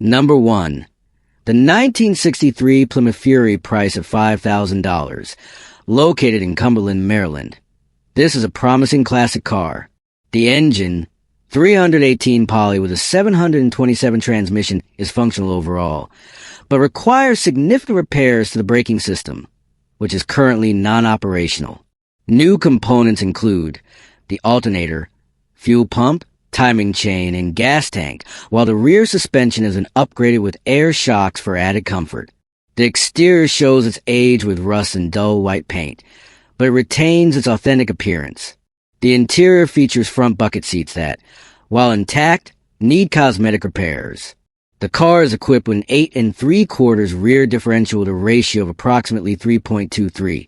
Number 1. The 1963 Plymouth Fury priced at $5,000, located in Cumberland, Maryland. This is a promising classic car. The engine, 318 poly with a 727 transmission, is functional overall, but requires significant repairs to the braking system, which is currently non-operational. New components include the alternator, fuel pump, timing chain, and gas tank, while the rear suspension has been upgraded with air shocks for added comfort. The exterior shows its age with rust and dull white paint, but it retains its authentic appearance. The interior features front bucket seats that, while intact, need cosmetic repairs. The car is equipped with an 8 3/4 rear differential with a ratio of approximately 3.23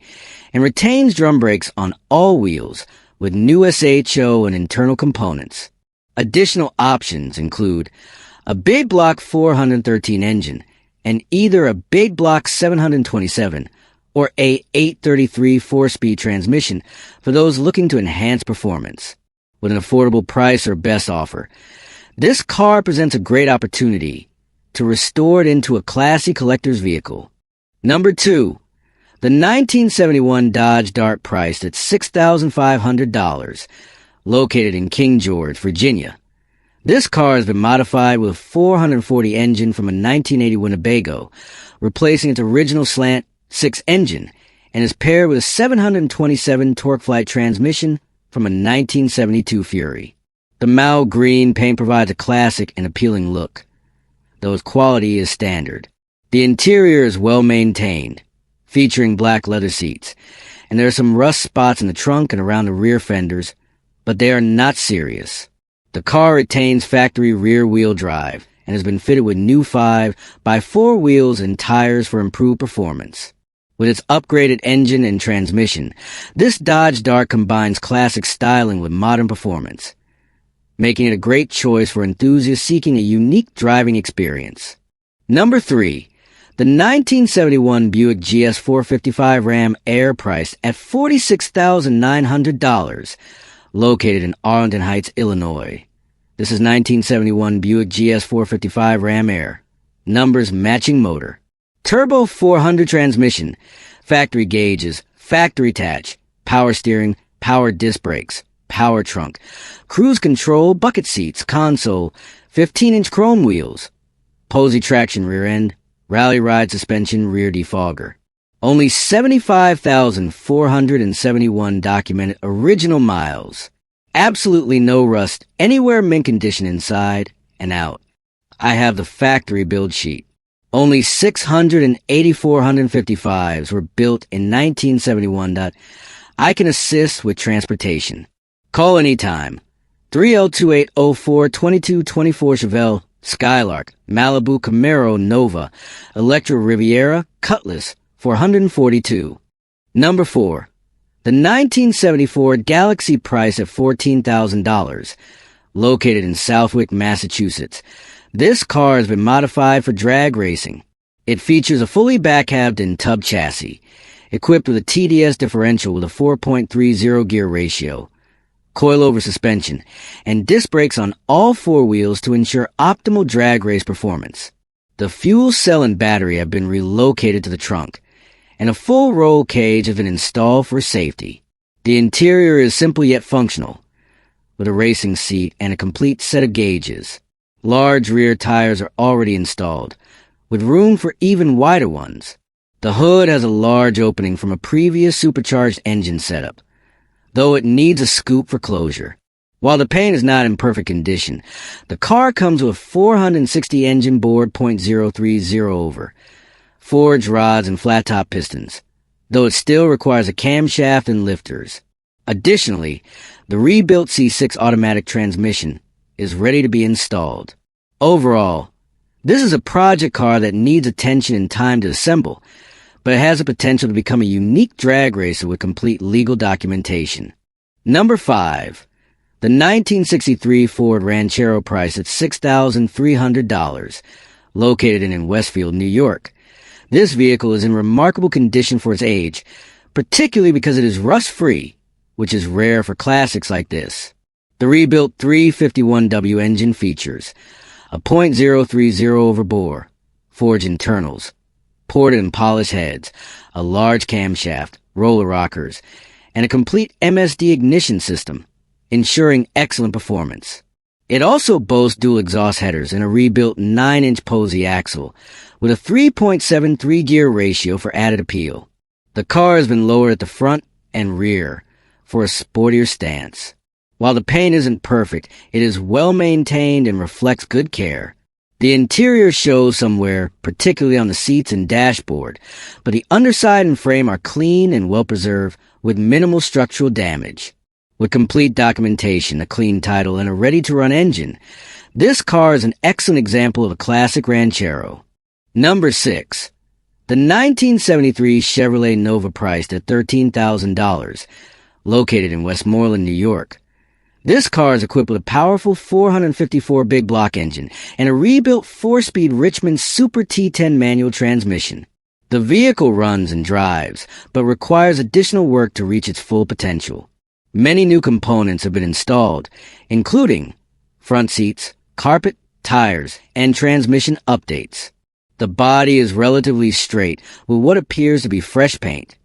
and retains drum brakes on all wheels with new SHO and internal components. Additional options include a big block 413 engine and either a big block 727 or a 833 4-speed transmission for those looking to enhance performance. With an affordable price or best offer, this car presents a great opportunity to restore it into a classy collector's vehicle. Number 2. The 1971 Dodge Dart priced at $6,500, located in King George, Virginia. This car has been modified with a 440 engine from a 1980 Winnebago, replacing its original slant 6 engine, and is paired with a 727 TorqueFlite transmission from a 1972 Fury. The Mao green paint provides a classic and appealing look, though its quality is standard. The interior is well maintained, featuring black leather seats, and there are some rust spots in the trunk and around the rear fenders, but they are not serious. The car retains factory rear-wheel drive and has been fitted with new 5x4 wheels and tires for improved performance. With its upgraded engine and transmission, this Dodge Dart combines classic styling with modern performance, making it a great choice for enthusiasts seeking a unique driving experience. Number 3. The 1971 Buick GS455 Ram Air priced at $46,900, located in Arlington Heights, Illinois. This is 1971 Buick GS455 Ram Air. Numbers matching motor. Turbo 400 transmission, factory gauges, factory attach, power steering, power disc brakes, power trunk, cruise control, bucket seats, console, 15-inch chrome wheels, Posey traction rear end, rally ride suspension, rear defogger. Only 75,471 documented original miles. Absolutely no rust anywhere, mint condition inside and out. I have the factory build sheet. Only 684 155s were built in 1971. I can assist with transportation. Call anytime. 3L2804-2224 Chevel, Skylark, Malibu, Camaro, Nova, Electra Riviera, Cutlass, 442. Number 4. The 1974 Galaxy priced at $14,000, located in Southwick, Massachusetts. This car has been modified for drag racing. It features a fully backhabbed and tub chassis, equipped with a TDS differential with a 4.30 gear ratio, coilover suspension, and disc brakes on all 4 wheels to ensure optimal drag race performance. The fuel cell and battery have been relocated to the trunk, and a full roll cage has been installed for safety. The interior is simple yet functional, with a racing seat and a complete set of gauges. Large rear tires are already installed, with room for even wider ones. The hood has a large opening from a previous supercharged engine setup, though it needs a scoop for closure. While the paint is not in perfect condition, the car comes with 460 engine board .030 over, forged rods and flat-top pistons, though it still requires a camshaft and lifters. Additionally, the rebuilt C6 automatic transmission is ready to be installed. Overall, this is a project car that needs attention and time to assemble, but it has the potential to become a unique drag racer with complete legal documentation. Number 5. The 1963 Ford Ranchero priced at $6,300, located in Westfield, New York. This vehicle is in remarkable condition for its age, particularly because it is rust-free, which is rare for classics like this. The rebuilt 351W engine features a .030 over bore, forged internals, ported and polished heads, a large camshaft, roller rockers, and a complete MSD ignition system, ensuring excellent performance. It also boasts dual exhaust headers and a rebuilt 9-inch Posey axle with a 3.73 gear ratio for added appeal. The car has been lowered at the front and rear for a sportier stance. While the paint isn't perfect, it is well maintained and reflects good care. The interior shows some wear, particularly on the seats and dashboard, but the underside and frame are clean and well preserved with minimal structural damage. With complete documentation, a clean title, and a ready-to-run engine, this car is an excellent example of a classic ranchero. Number 6. The 1973 Chevrolet Nova priced at $13,000, located in Westmoreland, New York. This car is equipped with a powerful 454 big block engine and a rebuilt 4-speed Richmond Super T10 manual transmission. The vehicle runs and drives, but requires additional work to reach its full potential. Many new components have been installed, including front seats, carpet, tires, and transmission updates. The body is relatively straight with what appears to be fresh paint,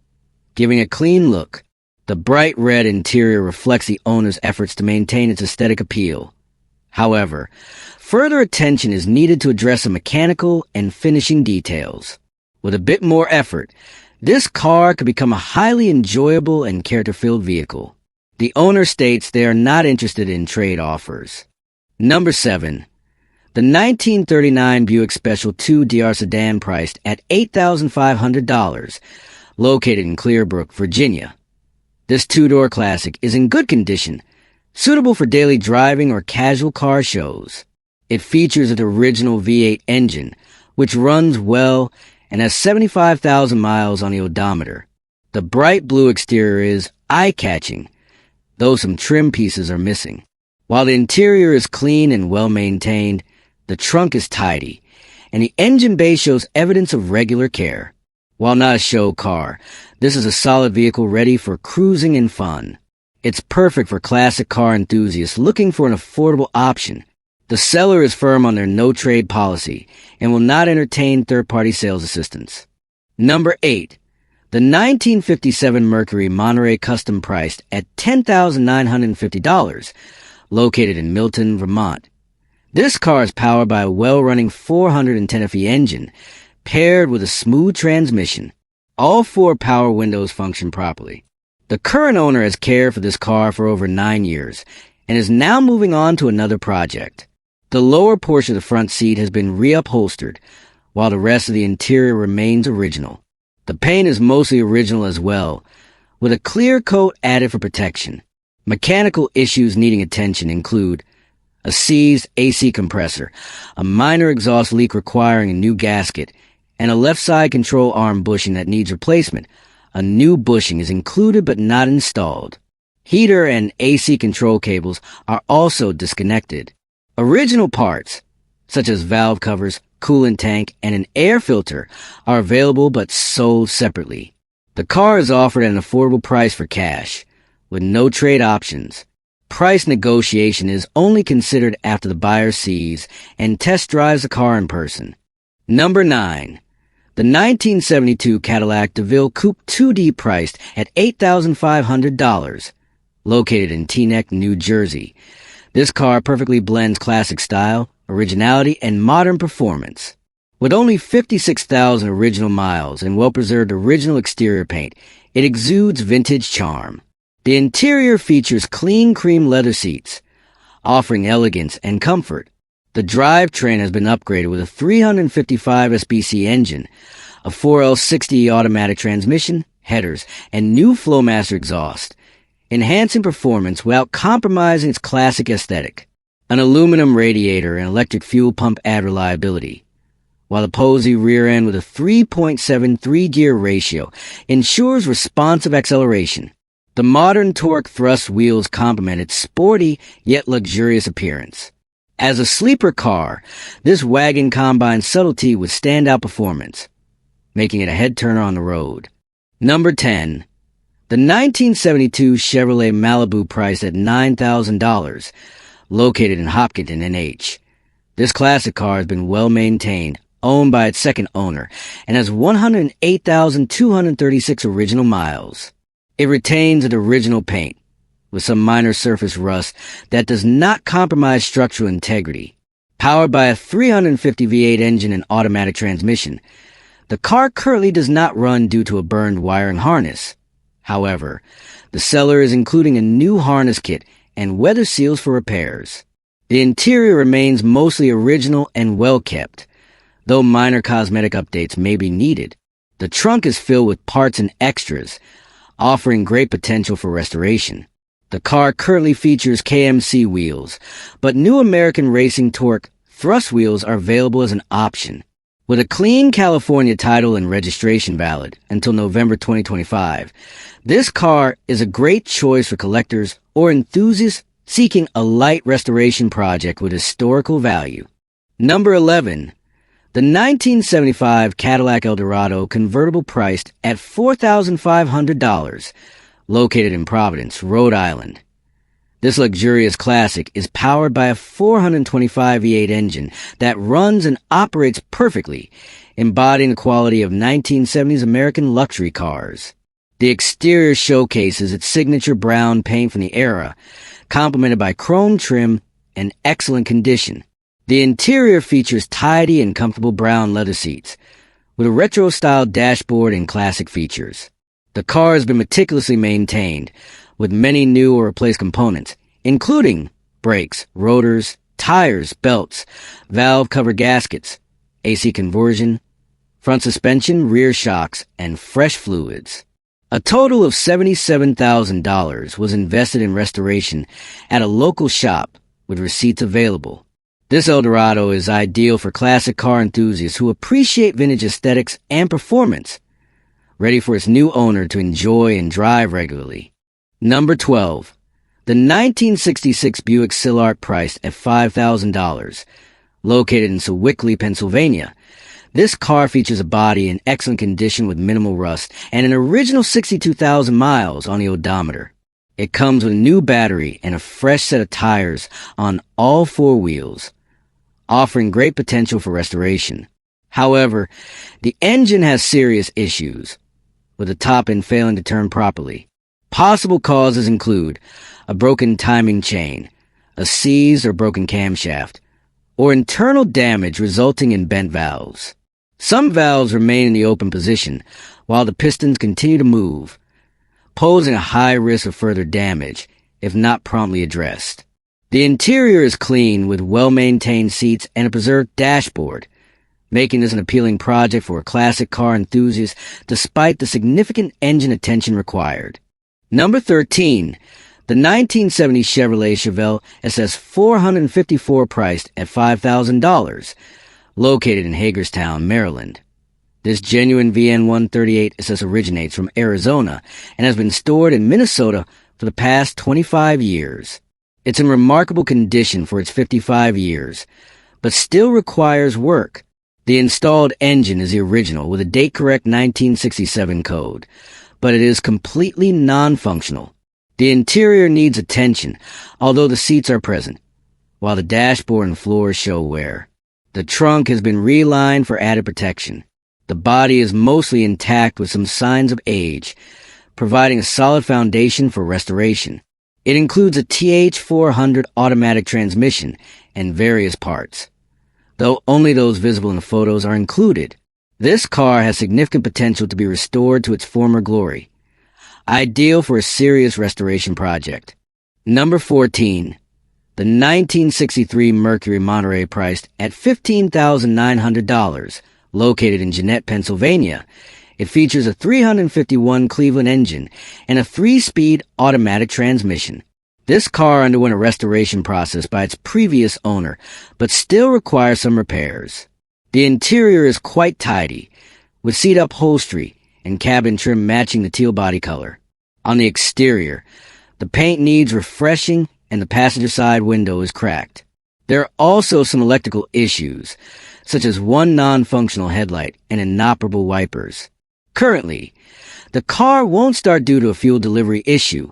giving a clean look. The bright red interior reflects the owner's efforts to maintain its aesthetic appeal. However, further attention is needed to address the mechanical and finishing details. With a bit more effort, this car could become a highly enjoyable and character-filled vehicle. The owner states they are not interested in trade offers. Number 7. The 1939 Buick Special 2 DR sedan priced at $8,500, located in Clearbrook, Virginia. This two-door classic is in good condition, suitable for daily driving or casual car shows. It features an original V8 engine, which runs well and has 75,000 miles on the odometer. The bright blue exterior is eye-catching, though some trim pieces are missing. While the interior is clean and well-maintained, the trunk is tidy, and the engine bay shows evidence of regular care. While not a show car, this is a solid vehicle ready for cruising and fun. It's perfect for classic car enthusiasts looking for an affordable option. The seller is firm on their no-trade policy and will not entertain third-party sales assistance. Number 8. The 1957 Mercury Monterey custom priced at $10,950, located in Milton, Vermont. This car is powered by a well-running 410 FE engine, paired with a smooth transmission. All 4 power windows function properly. The current owner has cared for this car for over 9 years and is now moving on to another project. The lower portion of the front seat has been reupholstered, while the rest of the interior remains original. The paint is mostly original as well, with a clear coat added for protection. Mechanical issues needing attention include a seized AC compressor, a minor exhaust leak requiring a new gasket, and a left side control arm bushing that needs replacement. A new bushing is included but not installed. Heater and AC control cables are also disconnected. Original parts, such as valve covers, coolant tank, and an air filter, are available but sold separately. The car is offered at an affordable price for cash, with no trade options. Price negotiation is only considered after the buyer sees and test drives the car in person. Number 9. The 1972 Cadillac Deville Coupe 2D priced at $8,500, located in Teaneck, New Jersey. This car perfectly blends classic style, originality, and modern performance. With only 56,000 original miles and well-preserved original exterior paint, it exudes vintage charm. The interior features clean cream leather seats, offering elegance and comfort. The drivetrain has been upgraded with a 355 SBC engine, a 4L60 automatic transmission, headers, and new Flowmaster exhaust, enhancing performance without compromising its classic aesthetic. An aluminum radiator and electric fuel pump add reliability, while the Posey rear end with a 3.73 gear ratio ensures responsive acceleration. The modern torque thrust wheels complement its sporty yet luxurious appearance. As a sleeper car, this wagon combines subtlety with standout performance, making it a head-turner on the road. Number 10. The 1972 Chevrolet Malibu priced at $9,000, located in Hopkinton, NH. This classic car has been well maintained, owned by its second owner, and has 108,236 original miles. It retains its original paint, with some minor surface rust that does not compromise structural integrity. Powered by a 350 V8 engine and automatic transmission, the car currently does not run due to a burned wiring harness. However, the seller is including a new harness kit and weather seals for repairs. The interior remains mostly original and well kept, though minor cosmetic updates may be needed. The trunk is filled with parts and extras, offering great potential for restoration. The car currently features KMC wheels, but new American Racing Torque thrust wheels are available as an option. With a clean California title and registration valid until November 2025, this car is a great choice for collectors or enthusiasts seeking a light restoration project with historical value. Number 11. The 1975 Cadillac El Dorado convertible priced at $4,500, located in Providence, Rhode Island. This luxurious classic is powered by a 425 V8 engine that runs and operates perfectly, embodying the quality of 1970s American luxury cars. The exterior showcases its signature brown paint from the era, complemented by chrome trim and excellent condition. The interior features tidy and comfortable brown leather seats, with a retro-style dashboard and classic features. The car has been meticulously maintained, with many new or replaced components, including brakes, rotors, tires, belts, valve cover gaskets, AC conversion, front suspension, rear shocks, and fresh fluids. A total of $77,000 was invested in restoration at a local shop with receipts available. This El Dorado is ideal for classic car enthusiasts who appreciate vintage aesthetics and performance, ready for its new owner to enjoy and drive regularly. Number 12. The 1966 Buick Sill Arc priced at $5,000. Located in Sewickley, Pennsylvania, this car features a body in excellent condition with minimal rust and an original 62,000 miles on the odometer. It comes with a new battery and a fresh set of tires on all four wheels, offering great potential for restoration. However, the engine has serious issues, with the top end failing to turn properly. Possible causes include a broken timing chain, a seized or broken camshaft, or internal damage resulting in bent valves. Some valves remain in the open position while the pistons continue to move, posing a high risk of further damage if not promptly addressed. The interior is clean with well-maintained seats and a preserved dashboard, making this an appealing project for a classic car enthusiast despite the significant engine attention required. Number 13. The 1970 Chevrolet Chevel SS454 priced at $5,000, located in Hagerstown, Maryland. This genuine VN138 SS originates from Arizona and has been stored in Minnesota for the past 25 years. It's in remarkable condition for its 55 years, but still requires work. The installed engine is the original with a date-correct 1967 code, but it is completely non-functional. The interior needs attention, although the seats are present, while the dashboard and floors show wear. The trunk has been relined for added protection. The body is mostly intact with some signs of age, providing a solid foundation for restoration. It includes a TH400 automatic transmission and various parts, though only those visible in the photos are included. This car has significant potential to be restored to its former glory, ideal for a serious restoration project. Number 14. The 1963 Mercury Monterey priced at $15,900, located in Jeannette, Pennsylvania. It features a 351 Cleveland engine and a 3-speed automatic transmission. This car underwent a restoration process by its previous owner, but still requires some repairs. The interior is quite tidy, with seat upholstery and cabin trim matching the teal body color. On the exterior, the paint needs refreshing and the passenger side window is cracked. There are also some electrical issues, such as one non-functional headlight and inoperable wipers. Currently, the car won't start due to a fuel delivery issue,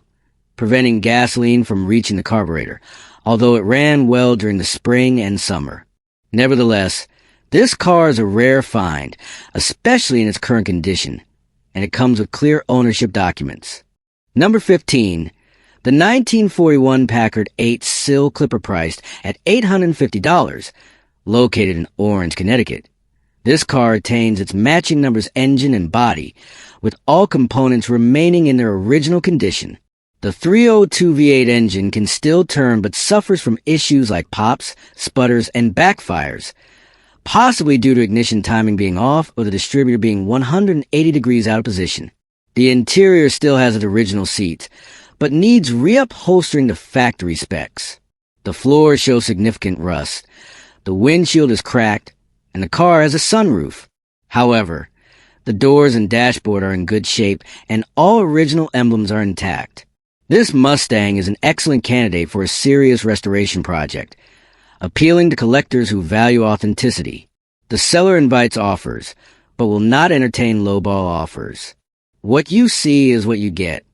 preventing gasoline from reaching the carburetor, although it ran well during the spring and summer. Nevertheless, this car is a rare find, especially in its current condition, and it comes with clear ownership documents. Number 15. The 1941 Packard 8 Sill Clipper priced at $850, located in Orange, Connecticut. This car retains its matching numbers engine and body, with all components remaining in their original condition. The 302 V8 engine can still turn but suffers from issues like pops, sputters, and backfires, possibly due to ignition timing being off or the distributor being 180 degrees out of position. The interior still has its original seats, but needs reupholstering to factory specs. The floors show significant rust, the windshield is cracked, and the car has a sunroof. However, the doors and dashboard are in good shape, and all original emblems are intact. This Mustang is an excellent candidate for a serious restoration project, appealing to collectors who value authenticity. The seller invites offers, but will not entertain lowball offers. What you see is what you get.